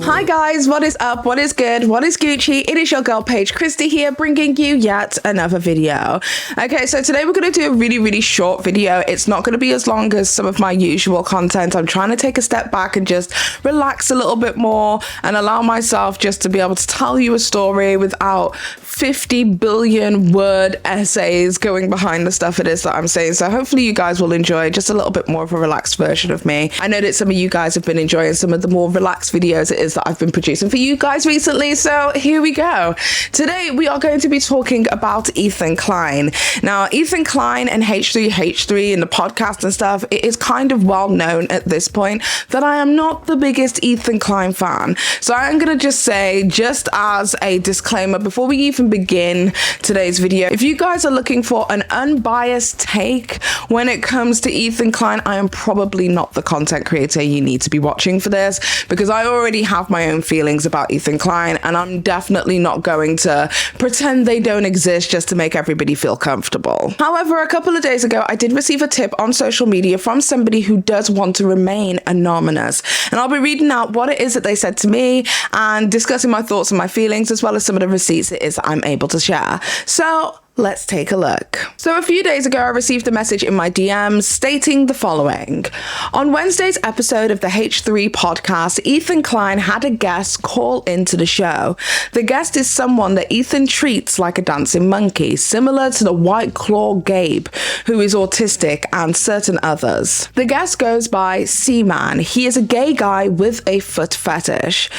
Hi guys, what is up? What is good? What is Gucci? It is your girl Paige Christie here, bringing you yet another video. Okay, so today we're going to do a really short video. It's not going to be as long as some of my usual content. I'm trying to take a step back and just relax a little bit more and allow myself just to be able to tell you a story without 50 billion word essays going behind the stuff it is that I'm saying. So hopefully you guys will enjoy just a little bit more of a relaxed version of me. I know that some of you guys have been enjoying some of the more relaxed videos it is that I've been producing for you guys recently. So here we go. Today we are going to be talking about Ethan Klein. Now, Ethan Klein and H3H3 and the podcast and stuff, it is kind of well known at this point that I am not the biggest Ethan Klein fan. So I'm going to just say, just as a disclaimer, before we even begin today's video, if you guys are looking for an unbiased take when it comes to Ethan Klein, I am probably not the content creator you need to be watching for this, because I already have my own feelings about Ethan Klein, and I'm definitely not going to pretend they don't exist just to make everybody feel comfortable. However, a couple of days ago, I did receive a tip on social media from somebody who does want to remain anonymous, and I'll be reading out what it is that they said to me and discussing my thoughts and my feelings, as well as some of the receipts it is that I'm able to share. So let's take a look. So a few days ago, I received a message in my DMs stating the following. On Wednesday's episode of the H3 podcast, Ethan Klein had a guest call into the show. The guest is someone that Ethan treats like a dancing monkey, similar to the White Claw Gabe, who is autistic, and certain others. The guest goes by C-Man. He is a gay guy with a foot fetish.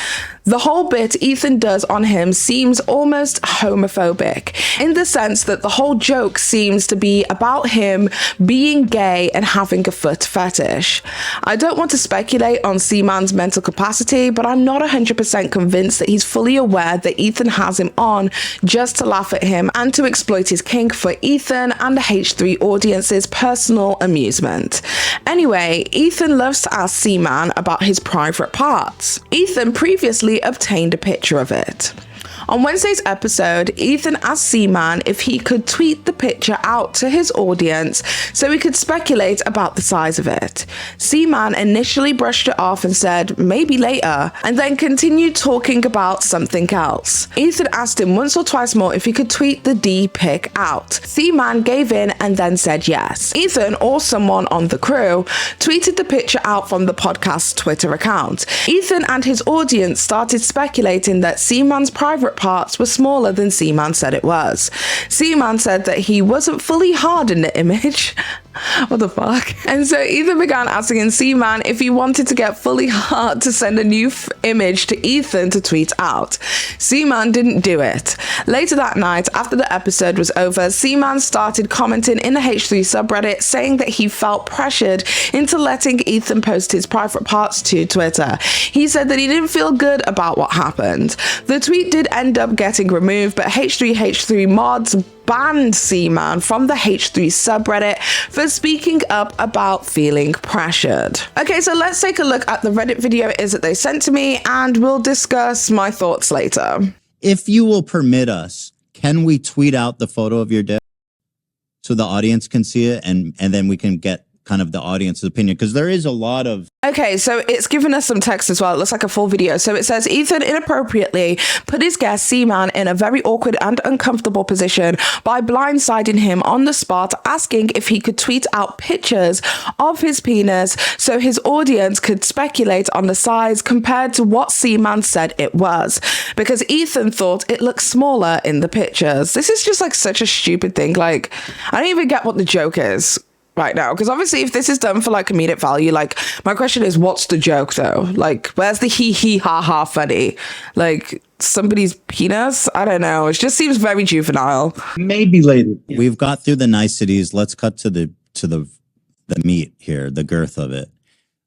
The whole bit Ethan does on him seems almost homophobic, in the sense that the whole joke seems to be about him being gay and having a foot fetish. I don't want to speculate on C-Man's mental capacity, but I'm not 100% convinced that he's fully aware that Ethan has him on just to laugh at him and to exploit his kink for Ethan and the H3 audience's personal amusement. Anyway, Ethan loves to ask C-Man about his private parts. Ethan previously obtained a picture of it. On Wednesday's episode, Ethan asked C-Man if he could tweet the picture out to his audience so he could speculate about the size of it. C-Man initially brushed it off and said, maybe later, and then continued talking about something else. Ethan asked him once or twice more if he could tweet the D pic out. C-Man gave in and then said yes. Ethan, or someone on the crew, tweeted the picture out from the podcast's Twitter account. Ethan and his audience started speculating that C-Man's private parts were smaller than C-Man said it was. C-Man said that he wasn't fully hard in the image. What the fuck? And so Ethan began asking C-Man if he wanted to get fully hard to send a new image to Ethan to tweet out. C-Man didn't do it. Later that night, after the episode was over, C-Man started commenting in the H3 subreddit saying that he felt pressured into letting Ethan post his private parts to Twitter. He said that he didn't feel good about what happened. The tweet did end up getting removed, but H3H3 mods banned C-Man from the H3 subreddit for speaking up about feeling pressured. Okay, so let's take a look at the Reddit video it is that they sent to me, and we'll discuss my thoughts later. If you will permit us, can we tweet out the photo of your dick so the audience can see it, and then we can get kind of the audience's opinion? Because there is a lot of... Okay, so it's given us some text as well. It looks like a full video. So it says, Ethan inappropriately put his guest C-Man in a very awkward and uncomfortable position by blindsiding him on the spot, asking if he could tweet out pictures of his penis so his audience could speculate on the size compared to what C-Man said it was, because Ethan thought it looked smaller in the pictures. This is just like such a stupid thing. Like, I don't even get what the joke is right now, because obviously if this is done for like comedic value, like my question is, what's the joke though? Like, where's the hee hee ha ha funny? Like, somebody's penis? I don't know, it just seems very juvenile. Maybe later. We've got through the niceties. Let's cut to the meat here, the girth of it.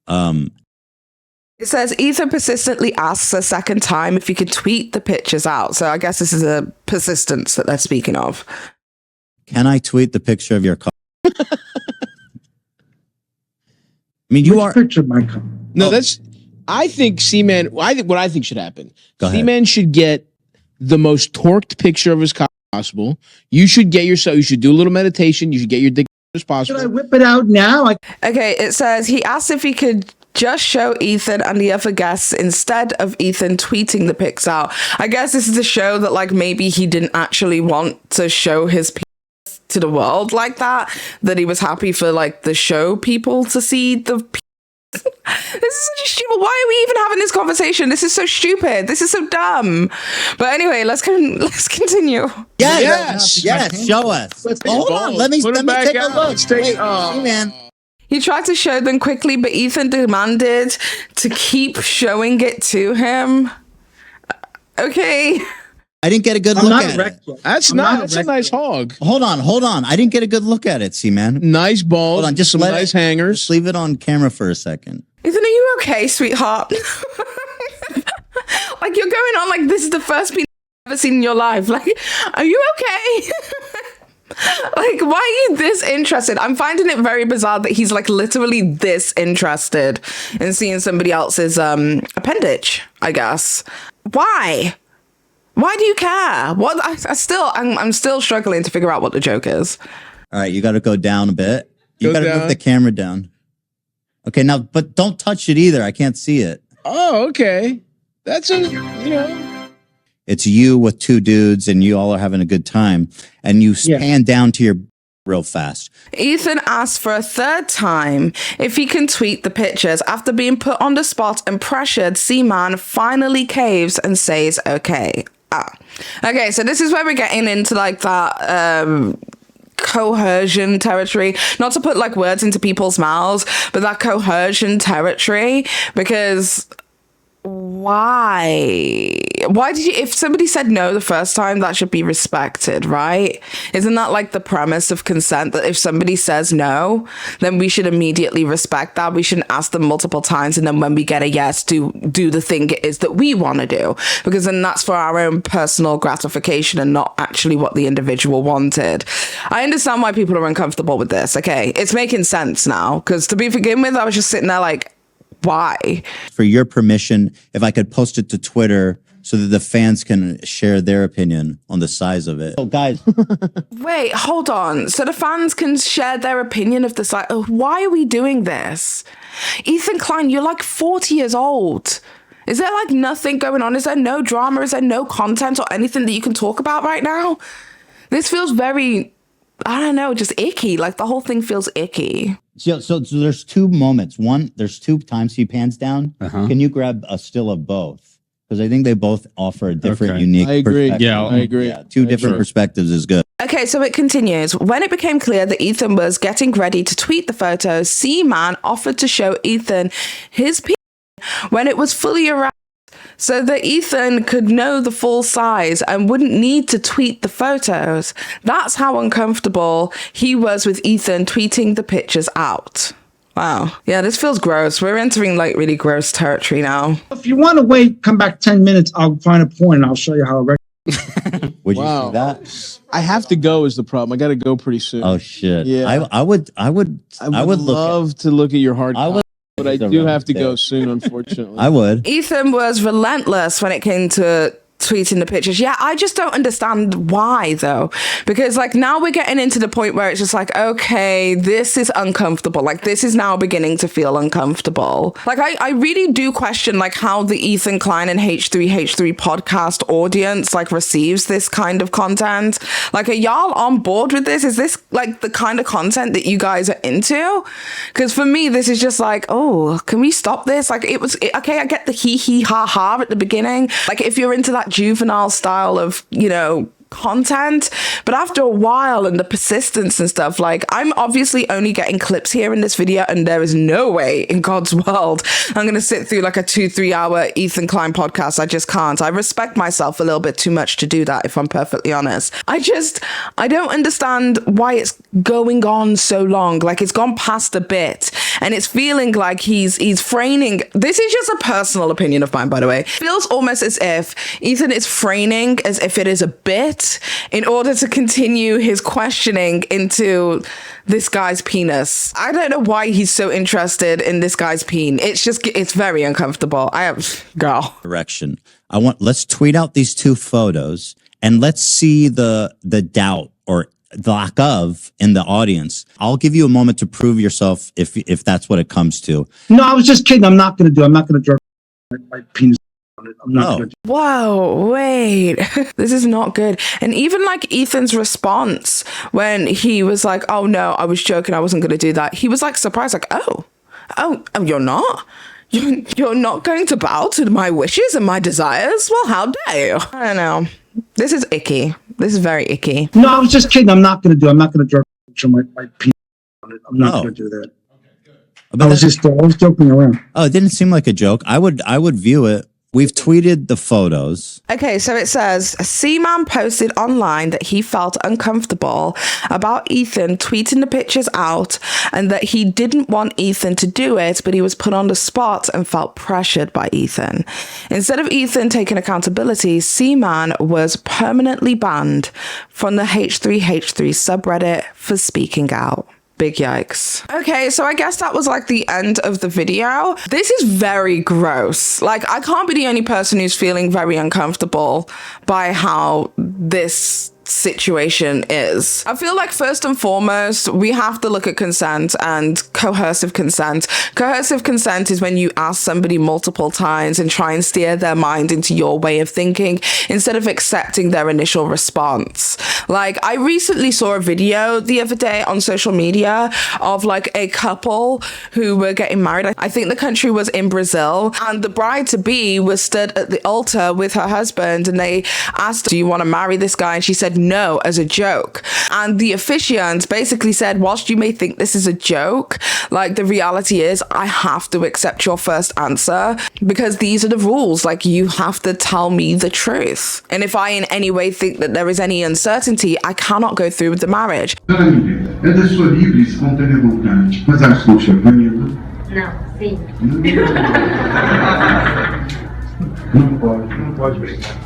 It says Ethan persistently asks a second time if he could tweet the pictures out. So I guess this is a persistence that they're speaking of. Can I tweet the picture of your cock? I mean, you are... Picture my cock. No, that's... I think C-Man... what I think should happen. C-Man should get the most torqued picture of his cock possible. You should get yourself... You should do a little meditation. You should get your dick as possible. Should I whip it out now? Okay, it says he asked if he could just show Ethan and the other guests instead of Ethan tweeting the pics out. I guess this is a show that like maybe he didn't actually want to show his penis to the world like that he was happy for like the show people to see the this is such a stupid. Why are we even having this conversation? This is so stupid. This is so dumb. But anyway, let's continue. Yes, show us. Hold on, let me take a look. Wait, man. He tried to show them quickly, but Ethan demanded to keep showing it to him. Okay. I didn't get a good look at it. That's a nice hog. Hold on. I didn't get a good look at it, man. Nice balls. Hold on, just some nice hangers. Just leave it on camera for a second. Ethan, are you okay, sweetheart? Like you're going on like this is the first penis you've ever seen in your life. Like, are you okay? Like, why are you this interested? I'm finding it very bizarre that he's like literally this interested in seeing somebody else's appendage, I guess. Why? Why do you care? What? I'm still struggling to figure out what the joke is. All right, you got to go down a bit. You got to move the camera down. Okay, now, but don't touch it either. I can't see it. Oh, okay. That's It's you with two dudes, and you all are having a good time, and you pan down to your real fast. Ethan asked for a third time if he can tweet the pictures. After being put on the spot and pressured, Seaman finally caves and says, okay. Okay, so this is where we're getting into like that coercion territory. Not to put like words into people's mouths, but that coercion territory, because why did you, if somebody said no the first time, that should be respected, right? Isn't that like the premise of consent, that if somebody says no, then we should immediately respect that? We shouldn't ask them multiple times and then when we get a yes, do the thing it is that we want to do, because then that's for our own personal gratification and not actually what the individual wanted. I understand why people are uncomfortable with this. Okay, it's making sense now, because to begin with, I was just sitting there like, why? For your permission, if I could post it to Twitter so that the fans can share their opinion on the size of it. Oh, guys. Wait, hold on. So the fans can share their opinion of the size. Why are we doing this? Ethan Klein, you're like 40 years old. Is there like nothing going on? Is there no drama? Is there no content or anything that you can talk about right now? This feels very, I don't know, just icky. Like the whole thing feels icky. So there's two moments. One, there's two times he pans down. Can you grab a still of both? Because I think they both offer a different, unique perspective. Yeah, I agree. Yeah, two different perspectives is good. Okay, so it continues. When it became clear that Ethan was getting ready to tweet the photo, C-Man offered to show Ethan his penis when it was fully erect, so that Ethan could know the full size and wouldn't need to tweet the photos. That's how uncomfortable he was with Ethan tweeting the pictures out. Wow. Yeah, this feels gross. We're entering like really gross territory now. If you want to wait, come back 10 minutes. I'll find a point and I'll show you how. Would you see that? I have to go is the problem. I got to go pretty soon. Oh shit. Yeah. I would love to look at your hard copy, but I do have to go soon, unfortunately. I would. Ethan was relentless when it came to tweeting the pictures. Yeah, I just don't understand why though, because like now we're getting into the point where it's just like, okay, this is uncomfortable. Like this is now beginning to feel uncomfortable. Like I really do question like how the Ethan Klein and H3H3 podcast audience like receives this kind of content. Like, are y'all on board with this? Is this like the kind of content that you guys are into? Because for me, this is just like, oh, can we stop this? Like okay, I get the hee ha ha at the beginning. Like if you're into that juvenile style of, you know, content, but after a while and the persistence and stuff, like I'm obviously only getting clips here in this video and there is no way in God's world I'm gonna sit through like a 2-3 hour Ethan Klein podcast. I just can't. I respect myself a little bit too much to do that, if I'm perfectly honest. I don't understand why it's going on so long. Like it's gone past a bit and it's feeling like he's framing. This is just a personal opinion of mine, by the way. It feels almost as if Ethan is framing as if it is a bit in order to continue his questioning into this guy's penis. I don't know why he's so interested in this guy's peen. It's very uncomfortable. Girl. Direction. Let's tweet out these two photos and let's see the doubt or lack of in the audience. I'll give you a moment to prove yourself if that's what it comes to. No, I was just kidding. I'm not going to jerk my penis on it. I'm not going to. Whoa, wait. This is not good. And even like Ethan's response when he was like, oh no, I was joking, I wasn't going to do that. He was like surprised, like, oh, you're not? You're not going to bow to my wishes and my desires? Well, how dare you? I don't know. This is icky. This is very icky. No, I was just kidding. I'm not going to jerk my penis on it. I'm not going to do that. I was joking around. Oh, it didn't seem like a joke. I would view it. We've tweeted the photos. Okay, so it says, C-Man posted online that he felt uncomfortable about Ethan tweeting the pictures out and that he didn't want Ethan to do it, but he was put on the spot and felt pressured by Ethan. Instead of Ethan taking accountability, C-Man was permanently banned from the H3H3 subreddit for speaking out. Big yikes. Okay, so I guess that was like the end of the video. This is very gross. Like, I can't be the only person who's feeling very uncomfortable by how this situation is. I feel like first and foremost, we have to look at consent and coercive consent. Coercive consent is when you ask somebody multiple times and try and steer their mind into your way of thinking instead of accepting their initial response. Like, I recently saw a video the other day on social media of like a couple who were getting married. I think the country was in Brazil, and the bride-to-be was stood at the altar with her husband, and they asked, do you want to marry this guy? And she said no, as a joke. And the officiant basically said, whilst you may think this is a joke, like, the reality is I have to accept your first answer because these are the rules. Like, you have to tell me the truth. And if I in any way think that there is any uncertainty, I cannot go through with the marriage. É da sua livre e espontânea vontade, mas a sua chamando? Não, sim. Não pode brincar.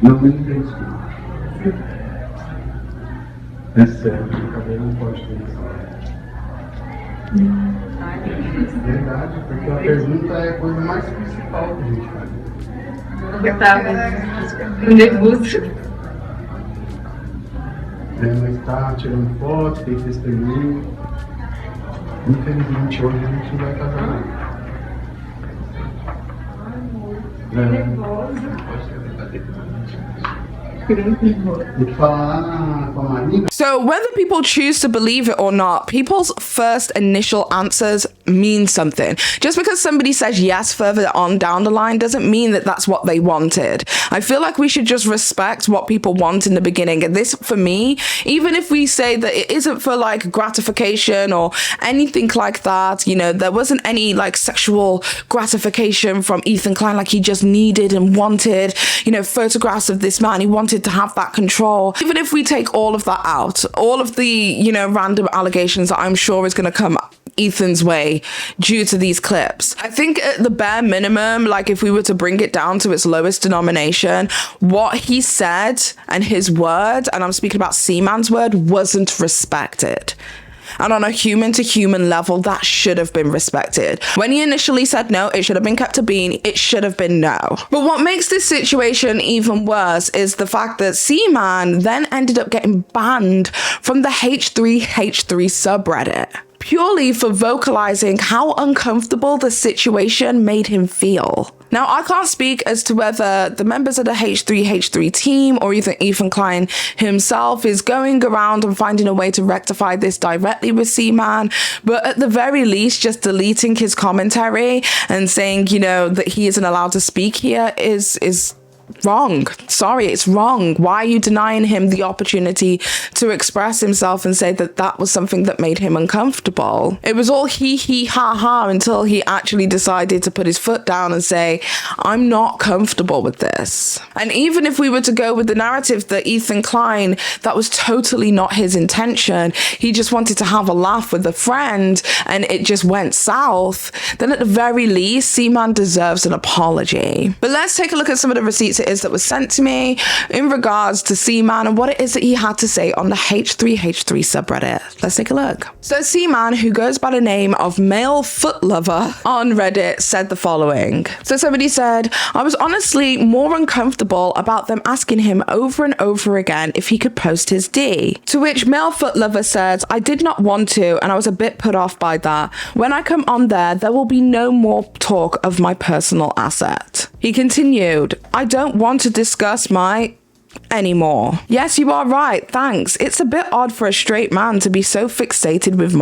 Não tem desculpa. É sério, o cabelo não pode ter isso. Verdade, porque a pergunta é a coisa mais principal que a gente faz. Eu tava nervoso. Mas tá tirando foto, tem testemunho. Infelizmente hoje a gente não vai casar não. Nervoso. So whether people choose to believe it or not, people's first initial answers mean something. Just because somebody says yes further on down the line doesn't mean that that's what they wanted. I feel like we should just respect what people want in the beginning. And this, for me, even if we say that it isn't for like gratification or anything like that, you know, there wasn't any like sexual gratification from Ethan Klein, like he just needed and wanted, you know, photographs of this man. He wanted to have that control. Even if we take all of that out, all of the, you know, random allegations that I'm sure is going to come Ethan's way due to these clips, I think at the bare minimum, like if we were to bring it down to its lowest denomination, what he said and his word, and I'm speaking about C-Man's word, wasn't respected. And on a human-to-human level, that should have been respected. When he initially said no, it should have been kept to being. It should have been no. But what makes this situation even worse is the fact that C-Man then ended up getting banned from the H3H3 subreddit, purely for vocalizing how uncomfortable the situation made him feel. Now, I can't speak as to whether the members of the H3H3 team or even Ethan Klein himself is going around and finding a way to rectify this directly with C-Man, but at the very least, just deleting his commentary and saying, you know, that he isn't allowed to speak here is wrong. Sorry, it's wrong. Why are you denying him the opportunity to express himself and say that that was something that made him uncomfortable? It was all he, ha, ha, until he actually decided to put his foot down and say, I'm not comfortable with this. And even if we were to go with the narrative that Ethan Klein, that was totally not his intention, he just wanted to have a laugh with a friend and it just went south, then at the very least, C-Man deserves an apology. But let's take a look at some of the receipts tweets it is that was sent to me in regards to Seaman and what it is that he had to say on the H3H3 subreddit. Let's take a look. So Seaman, who goes by the name of Male Foot Lover on Reddit, said the following. So somebody said, I was honestly more uncomfortable about them asking him over and over again if he could post his D. To which Male Foot Lover said, I did not want to, and I was a bit put off by that. When I come on there will be no more talk of my personal asset. He continued, I don't want to discuss my anymore. Yes, you are right. Thanks. It's a bit odd for a straight man to be so fixated with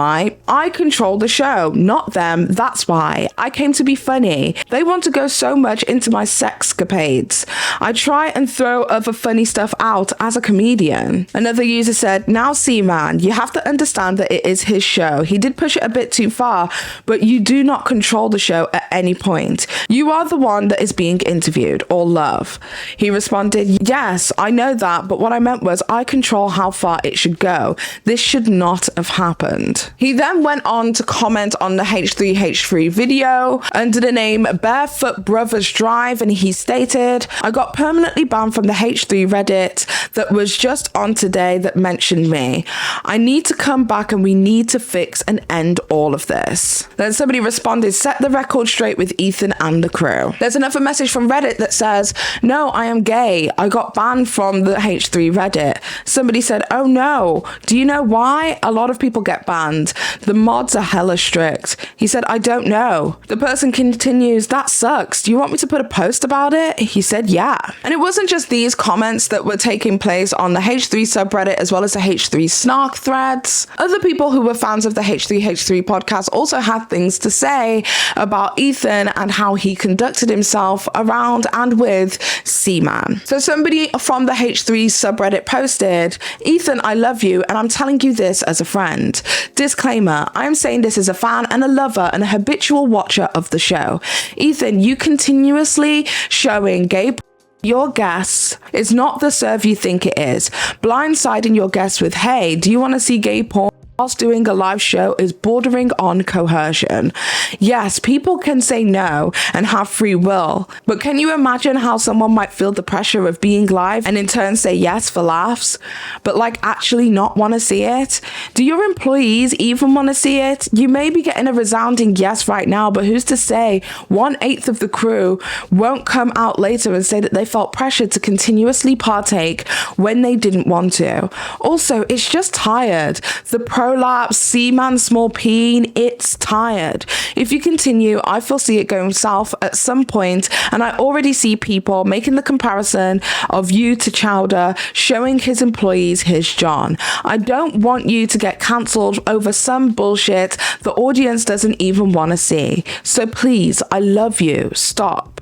I control the show, not them. That's why. I came to be funny. They want to go so much into my sexcapades. I try and throw other funny stuff out as a comedian. Another user said, now Seaman, you have to understand that it is his show. He did push it a bit too far, but you do not control the show at any point. You are the one that is being interviewed, or love. He responded, yes, I know that, but what I meant was I control how far it should go. This should not have happened. He then went on to comment on the H3H3 video under the name Barefoot Brothers Drive, and he stated, I got permanently banned from the H3 Reddit that was just on today that mentioned me. I need to come back and we need to fix and end all of this. Then somebody responded, set the record straight with Ethan and the crew. There's another message from Reddit that says, no, I am gay. I got banned from the H3 Reddit. Somebody said, oh no, do you know why? A lot of people get banned. The mods are hella strict. He said, I don't know. The person continues, that sucks. Do you want me to put a post about it? He said, yeah. And it wasn't just these comments that were taking place on the H3 subreddit as well as the H3 snark threads. Other people who were fans of the H3H3 podcast also had things to say about Ethan and how he conducted himself around and with Seaman. So somebody from the H3 subreddit posted, Ethan, I love you and I'm telling you this as a friend. Disclaimer, I am saying this as a fan and a lover and a habitual watcher of the show. Ethan, you continuously showing gay your guests is not the serve you think it is. Blindsiding your guests with, hey, do you want to see gay porn whilst doing a live show is bordering on coercion. Yes, people can say no and have free will, but can you imagine how someone might feel the pressure of being live and in turn say yes for laughs, but like actually not want to see it? Do your employees even want to see it? You may be getting a resounding yes right now, but who's to say 1/8 of the crew won't come out later and say that they felt pressured to continuously partake when they didn't want to? Also, it's just tired. The prolapse, Seaman, small peen, it's tired. If you continue, I foresee it going south at some point, and I already see people making the comparison of you to Chowder, showing his employees his John. I don't want you to get cancelled over some bullshit the audience doesn't even want to see. So please, I love you, stop.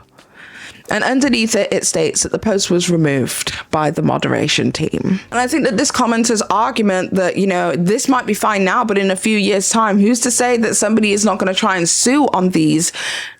And underneath it, it states that the post was removed by the moderation team. And I think that this commenter's argument that, you know, this might be fine now, but in a few years' time, who's to say that somebody is not going to try and sue on these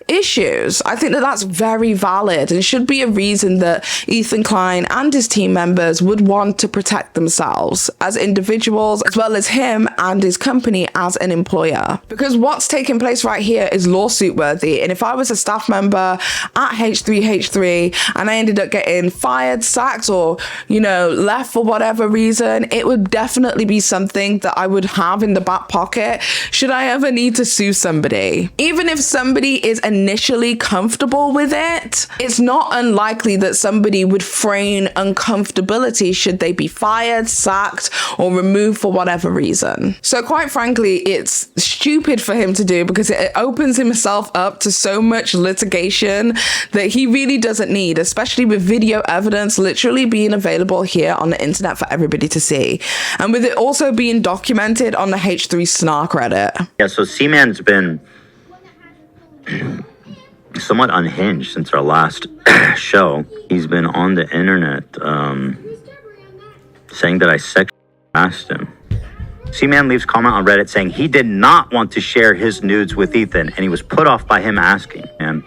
issues? I think that that's very valid and should be a reason that Ethan Klein and his team members would want to protect themselves as individuals, as well as him and his company as an employer. Because what's taking place right here is lawsuit worthy. And if I was a staff member at H3H3 and I ended up getting fired, sacked, or, you know, left for whatever reason, it would definitely be something that I would have in the back pocket should I ever need to sue somebody. Even if somebody is initially comfortable with it, it's not unlikely that somebody would feign uncomfortability should they be fired, sacked, or removed for whatever reason. So quite frankly, it's stupid for him to do because it opens himself up to so much litigation that he really doesn't need, especially with video evidence literally being available here on the internet for everybody to see. And with it also being documented on the H3 Snark Reddit. Yeah, so Seaman's been somewhat unhinged since our last show. He's been on the internet saying that I sexually harassed him. Seaman leaves comment on Reddit saying he did not want to share his nudes with Ethan and he was put off by him asking him.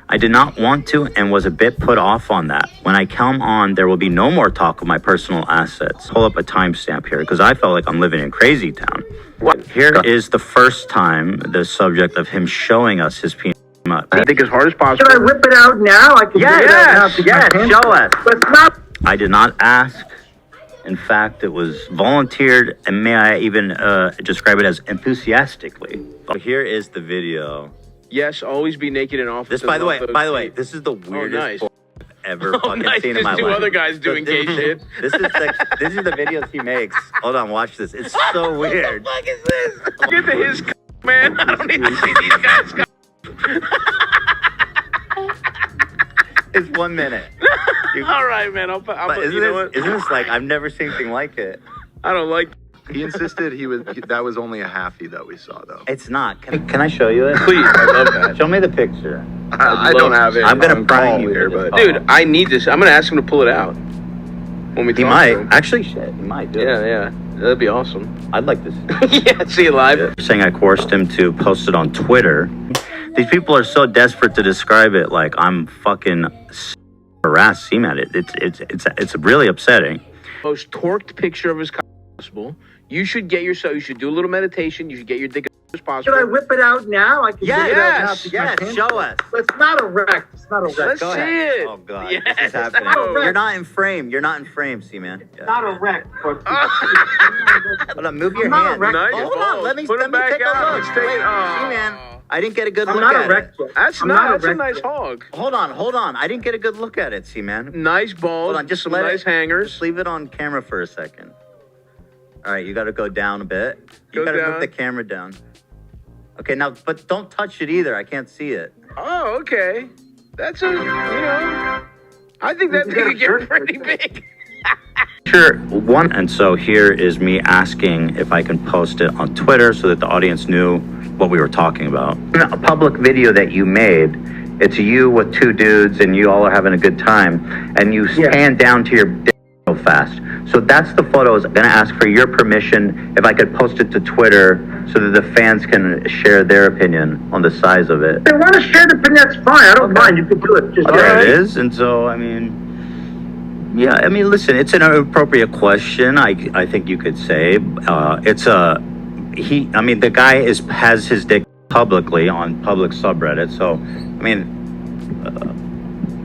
I did not want to and was a bit put off on that. When I come on, there will be no more talk of my personal assets. Pull up a timestamp here because I felt like I'm living in crazy town. Here is the first time the subject of him showing us his penis I think as hard as possible. Should I whip it out now? I can Yes, whip it out now. yes, show us. But it's not. I did not ask. In fact, it was volunteered, and may I even describe it as enthusiastically. Here is the video. Yes, always be naked in office. This, by the way, this is the weirdest nice. I've ever fucking seen in my life. Two other guys doing gay shit. This is the videos he makes. Hold on, watch this. It's so weird. What the fuck is this? Get to his man. I don't even see these guys. It's 1 minute. All right, man. I'll put, Isn't this like, I've never seen anything like it. I don't like. He insisted that was only a halfie that we saw, though. It's not. Can I show you it? Please, I love that. Show me the picture. I don't have it. I'm gonna prime you here, but Dude, I need this. I'm gonna ask him to pull it out. When we he talk might. to him. Actually, shit, he might do it. Yeah. That'd be awesome. I'd like this. Yeah, see it live. Saying I coerced him to post it on Twitter. These people are so desperate to describe it like I'm fucking harassed seaman. It's really upsetting. Most torqued picture of his cock possible. You should get yourself. You should do a little meditation. You should get your dick as possible. Should I whip it out now? I can whip it out now. Yes, show us. But it's not erect. It's not erect. Let's Go see ahead. it. Oh god, Yes. this is happening. No. You're not in frame. You're not in frame, seaman. Yeah. Not erect. But Hold on, move your I'm not hand. erect. Nice Hold balls. on, let me Put 'em take back a out. look. Let's take Wait, it. Oh. seaman, I didn't get a good I'm look not at erect it. yet. That's I'm not. not That's a erect nice yet. hog. Hold on. I didn't get a good look at it, seaman. Nice balls. Hold on, just some let nice it. hangers. Just leave it on camera for a second. All right, you got to go down a bit. You Go got to down. move the camera down. Okay, now, but don't touch it either. I can't see it. Oh, okay. That's a. I think that thing could get pretty big. Sure, one. And so here is me asking if I can post it on Twitter so that the audience knew what we were talking about. A public video that you made. It's you with two dudes, and you all are having a good time, and you pan down to your dick so fast. So that's the photo. I was gonna ask for your permission if I could post it to Twitter so that the fans can share their opinion on the size of it. If they want to share the opinion, that's fine. I don't mind. You can do it. Just There it is. And so, I mean, yeah, I mean, listen, it's an appropriate question. I think you could say the guy has his dick publicly on public subreddit. So, I mean,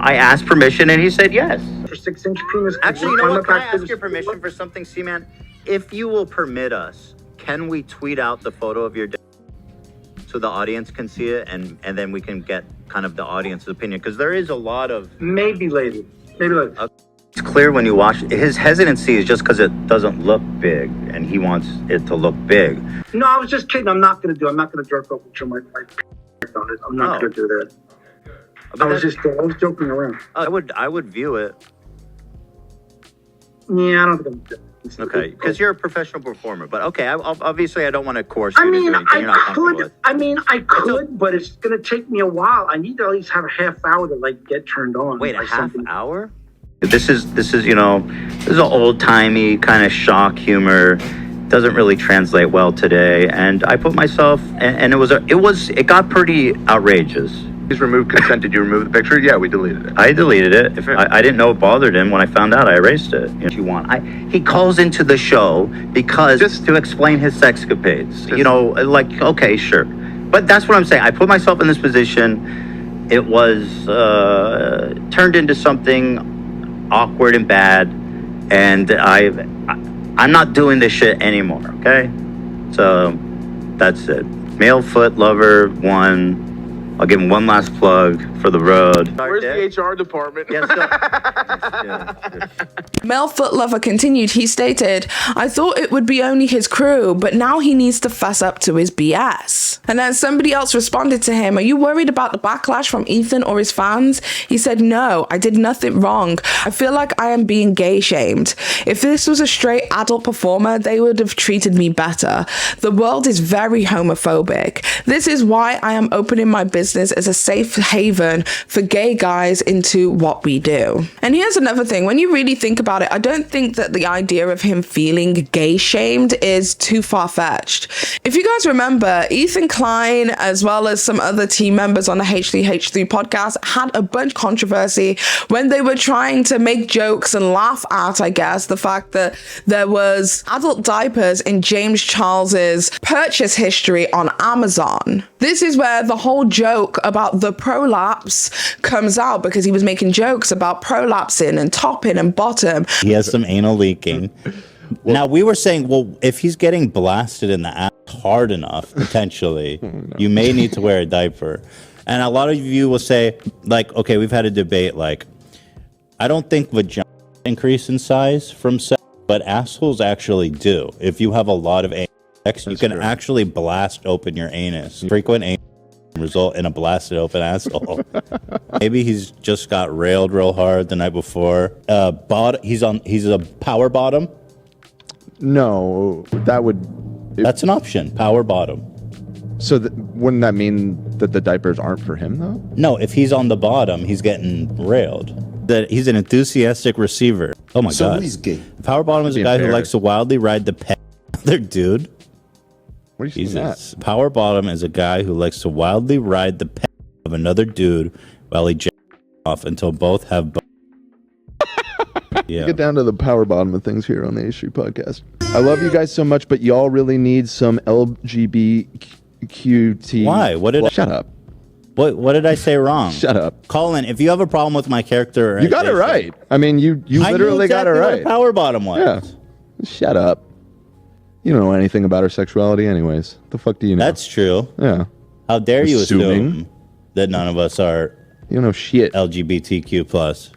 I asked permission and he said yes. For 6-inch penis. Actually, you know what? Can I ask your permission for something, Seaman? If you will permit us, can we tweet out the photo of your dick so the audience can see it, and then we can get kind of the audience's opinion? Because there is a lot of... Maybe later. It's clear when you watch, his hesitancy is just because it doesn't look big, and he wants it to look big. No, I was just kidding. I'm not going to jerk off and show my on it. I'm not going to do that. But I was joking around. I would view it. Yeah, I don't think I'm doing it. Okay, because you're a professional performer. But okay, obviously I don't want to coerce I you mean, to do anything you're not comfortable with. I could, but it's going to take me a while. I need to at least have a half hour to like get turned on. Wait, a by half something. hour? This is this is an old-timey kind of shock humor. Doesn't really translate well today. And I put myself, and it got pretty outrageous. he's removed consent. Did you remove the picture? Yeah, we deleted it. I deleted it. I didn't know it bothered him. When I found out, I erased it. If you want, he calls into the show because just to explain his sexcapades. Okay, sure. But that's what I'm saying. I put myself in this position. It was turned into something awkward and bad, and I'm not doing this shit anymore. Okay, so that's it. Male foot lover 1. I'll give him one last plug for the road. Where's the HR department? Male foot lover continued. He stated, I thought it would be only his crew, but now he needs to fess up to his BS. And then somebody else responded to him, are you worried about the backlash from Ethan or his fans? He said, no, I did nothing wrong. I feel like I am being gay shamed. If this was a straight adult performer, they would have treated me better. The world is very homophobic. This is why I am opening my business as a safe haven for gay guys into what we do. And here's another thing. When you really think about it, I don't think that the idea of him feeling gay shamed is too far-fetched. If you guys remember, Ethan Klein, as well as some other team members on the H3H3 podcast, had a bunch of controversy when they were trying to make jokes and laugh at, I guess, the fact that there was adult diapers in James Charles's purchase history on Amazon. This is where the whole joke about the prolapse comes out, because he was making jokes about prolapsing and topping and bottom. He has some anal leaking. Now, we were saying, well, if he's getting blasted in the ass hard enough, potentially, you may need to wear a diaper. And a lot of you will say, like, okay, we've had a debate, like, I don't think vagina increase in size from sex, but assholes actually do. If you have a lot of anal sex, you can actually blast open your anus. Frequent anal result in a blasted open asshole. Maybe he's just got railed real hard the night before. He's a power bottom. No, that's an option. Power bottom. So wouldn't that mean that the diapers aren't for him though? No, if he's on the bottom, he's getting railed. That he's an enthusiastic receiver. Oh my god. So he's gay. Power bottom is a guy who likes to wildly ride the pet of their dude. What are you saying that? Power bottom is a guy who likes to wildly ride the pet of another dude while he jacks off until both have Yeah. Get down to the power bottom of things here on the H3 podcast. I love you guys so much, but y'all really need some LGBTQT. Why? Shut up. What did I say wrong? Shut up. Colin, if you have a problem with my character, you got it right. I mean, you literally got it right. What a power bottom was. Yeah. Shut up. You don't know anything about her sexuality anyways. The fuck do you know? That's true. Yeah. How dare you assume that none of us are shit. LGBTQ+.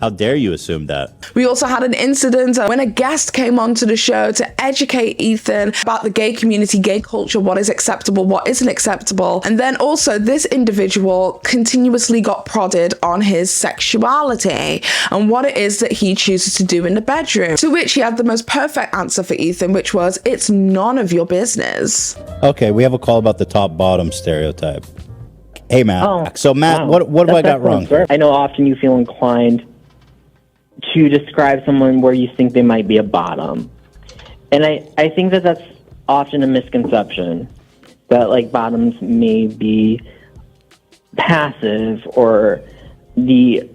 How dare you assume that? We also had an incident when a guest came onto the show to educate Ethan about the gay community, gay culture, what is acceptable, what isn't acceptable. And then also this individual continuously got prodded on his sexuality and what it is that he chooses to do in the bedroom. To which he had the most perfect answer for Ethan, which was, it's none of your business. Okay, we have a call about the top-bottom stereotype. Hey, Matt. Oh, so, Matt, wow. what have I got wrong? I know often you feel inclined to describe someone where you think they might be a bottom. And I think that that's often a misconception, that like bottoms may be passive or the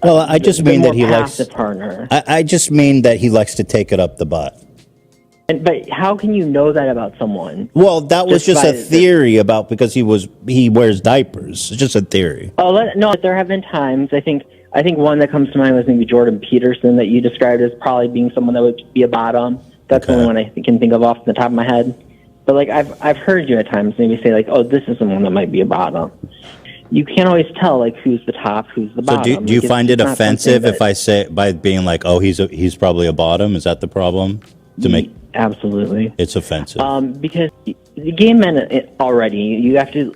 I just mean that he likes partner. I just mean that he likes to take it up the butt. But how can you know that about someone? Well, that was just a theory because he wears diapers. It's just a theory. No, there have been times. I think one that comes to mind was maybe Jordan Peterson, that you described as probably being someone that would be a bottom. That's the only one I can think of off the top of my head. But like I've heard you at times maybe say like, oh, this is someone that might be a bottom. You can't always tell like who's the top, who's the bottom. So do you find it offensive if I say by being like, oh, he's probably a bottom? Is that the problem? Absolutely, it's offensive. Because the gay men already you have to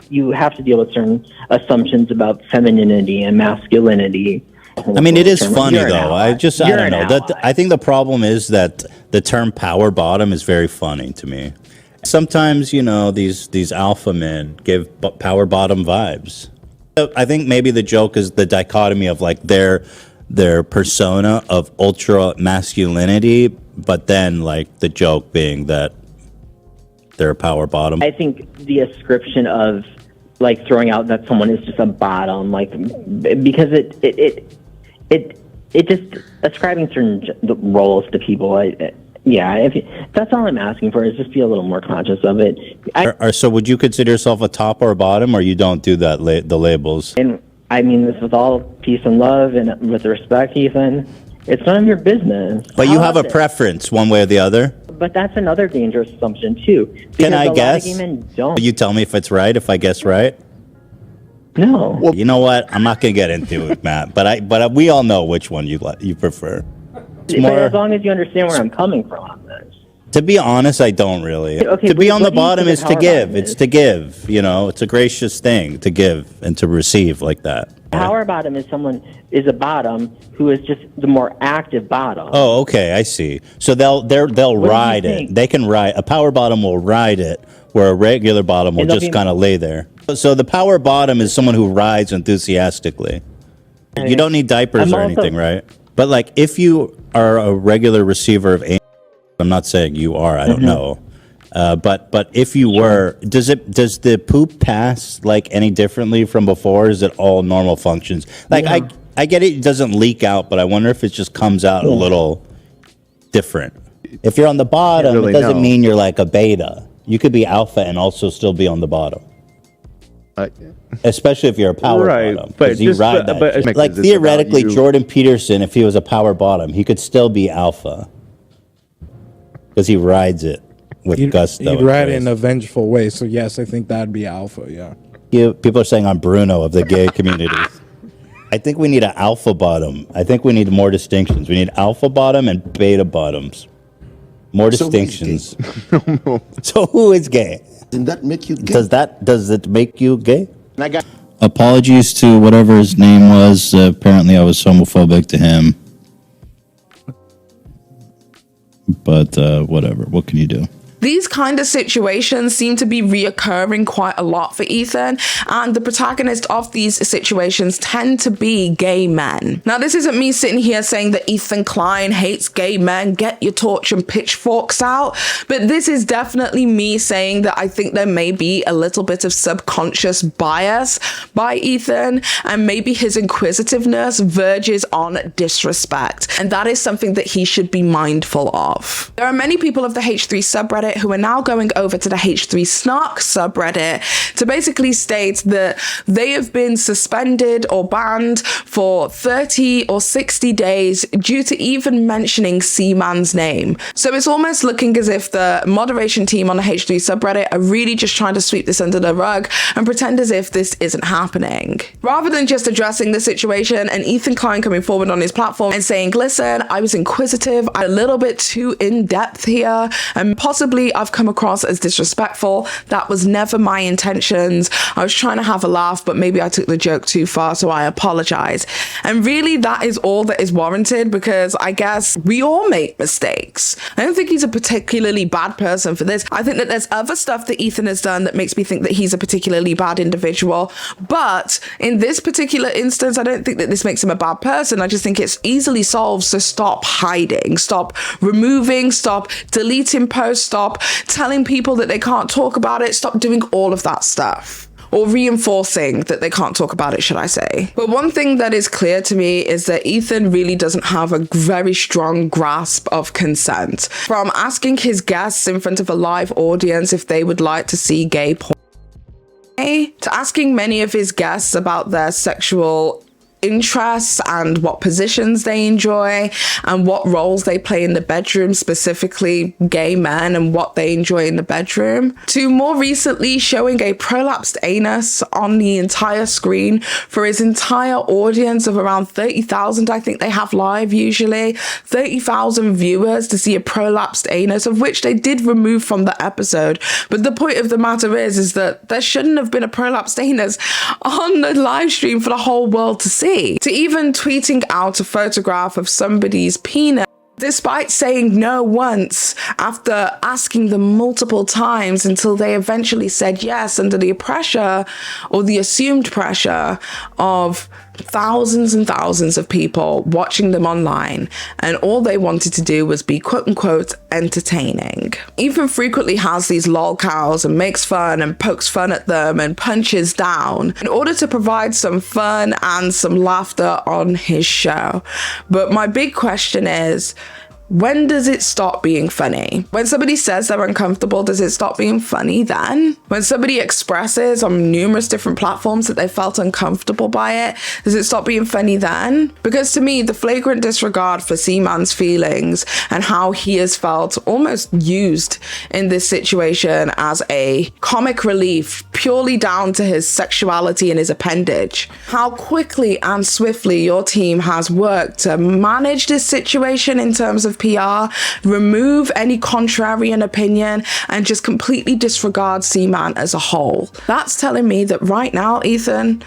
deal with certain assumptions about femininity and masculinity. I mean, it is funny though. I don't know. I think the problem is that the term power bottom is very funny to me. Sometimes these alpha men give power bottom vibes. I think maybe the joke is the dichotomy of like their persona of ultra masculinity, but then like the joke being that they're a power bottom. I think the ascription of like throwing out that someone is just a bottom, like because it just ascribing certain roles to people. That's all I'm asking for, is just be a little more conscious of it. So would you consider yourself a top or a bottom, or you don't do that the labels? And I mean this with all peace and love and with respect, Ethan. It's none of your business. But you have a preference one way or the other? But that's another dangerous assumption too. Can I guess? A lot of gay men don't. You tell me if it's right, if I guess right? No. Well, you know what? I'm not going to get into it, Matt. But we all know which one you prefer. But as long as you understand where I'm coming from on this. To be honest, I don't really. Okay, to be on the bottom is to give. It's to give. It's a gracious thing to give and to receive like that. Power bottom is a bottom who is just the more active bottom. Oh, okay, I see. So they'll ride it. They can ride. A power bottom will ride it, where a regular bottom will just kind of lay there. So the power bottom is someone who rides enthusiastically. You don't need diapers or anything, right? But like if you are a regular receiver of anal, I'm not saying you are, I don't know. But if you were, does the poop pass like any differently from before? Or is it all normal functions? Like I get it doesn't leak out, but I wonder if it just comes out a little different. If you're on the bottom, it doesn't mean you're like a beta. You could be alpha and also still be on the bottom. Especially if you're a power bottom, because you ride that shit. Like theoretically, Jordan Peterson, if he was a power bottom, he could still be alpha because he rides it with gusto. He'd ride it in a vengeful way. So yes, I think that'd be alpha. Yeah. People are saying I'm Bruno of the gay community. I think we need an alpha bottom. I think we need more distinctions. We need alpha bottom and beta bottoms. More distinctions. So who is gay? Does that make you gay? Does it make you gay? Apologies to whatever his name was. Apparently, I was homophobic to him. But whatever. What can you do? These kind of situations seem to be reoccurring quite a lot for Ethan, and the protagonist of these situations tend to be gay men. Now, this isn't me sitting here saying that Ethan Klein hates gay men, get your torch and pitchforks out, but this is definitely me saying that I think there may be a little bit of subconscious bias by Ethan, and maybe his inquisitiveness verges on disrespect, and that is something that he should be mindful of. There are many people of the H3 subreddit who are now going over to the H3 Snark subreddit to basically state that they have been suspended or banned for 30 or 60 days due to even mentioning Seaman's name. So it's almost looking as if the moderation team on the H3 subreddit are really just trying to sweep this under the rug and pretend as if this isn't happening. Rather than just addressing the situation and Ethan Klein coming forward on his platform and saying, listen, I was inquisitive, I'm a little bit too in-depth here, and possibly I've come across as disrespectful. That was never my intentions. I was trying to have a laugh, but maybe I took the joke too far, so I apologize. And really, that is all that is warranted, because I guess we all make mistakes. I don't think he's a particularly bad person for this. I think that there's other stuff that Ethan has done that makes me think that he's a particularly bad individual. But in this particular instance, I don't think that this makes him a bad person. I just think it's easily solved. So stop hiding, stop removing, stop deleting posts, stop telling people that they can't talk about it, stop doing all of that stuff. Or reinforcing that they can't talk about it, should I say. But one thing that is clear to me is that Ethan really doesn't have a very strong grasp of consent. From asking his guests in front of a live audience if they would like to see gay porn, to asking many of his guests about their sexual interests and what positions they enjoy and what roles they play in the bedroom, specifically gay men and what they enjoy in the bedroom, to more recently showing a prolapsed anus on the entire screen for his entire audience of around 30,000. I think they have live usually 30,000 viewers to see a prolapsed anus, of which they did remove from the episode. But the point of the matter is that there shouldn't have been a prolapsed anus on the live stream for the whole world to see. To even tweeting out a photograph of somebody's penis, despite saying no once after asking them multiple times until they eventually said yes under the pressure or the assumed pressure of thousands and thousands of people watching them online, and all they wanted to do was be quote-unquote entertaining. Ethan frequently has these lol cows and makes fun and pokes fun at them and punches down in order to provide some fun and some laughter on his show. But my big question is, when does it stop being funny? When somebody says they're uncomfortable, does it stop being funny then? When somebody expresses on numerous different platforms that they felt uncomfortable by it, does it stop being funny then? Because to me, the flagrant disregard for Seaman's feelings and how he has felt almost used in this situation as a comic relief purely down to his sexuality and his appendage. How quickly and swiftly your team has worked to manage this situation in terms of PR, remove any contrarian opinion, and just completely disregard Seaman as a whole. That's telling me that right now, Ethan,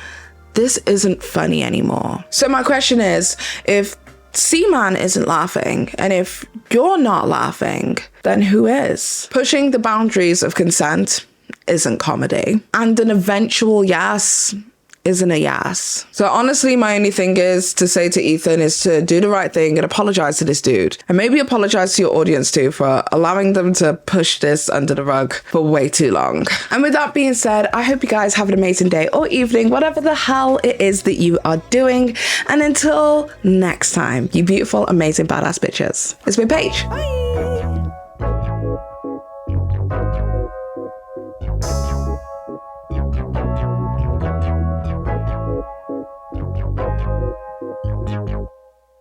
this isn't funny anymore. So my question is, if Seaman isn't laughing, and if you're not laughing, then who is? Pushing the boundaries of consent isn't comedy. And an eventual yes isn't a yes. So honestly, my only thing is to say to Ethan is to do the right thing and apologize to this dude. And maybe apologize to your audience too for allowing them to push this under the rug for way too long. And with that being said, I hope you guys have an amazing day or evening, whatever the hell it is that you are doing. And until next time, you beautiful, amazing, badass bitches. It's been Paige. Bye.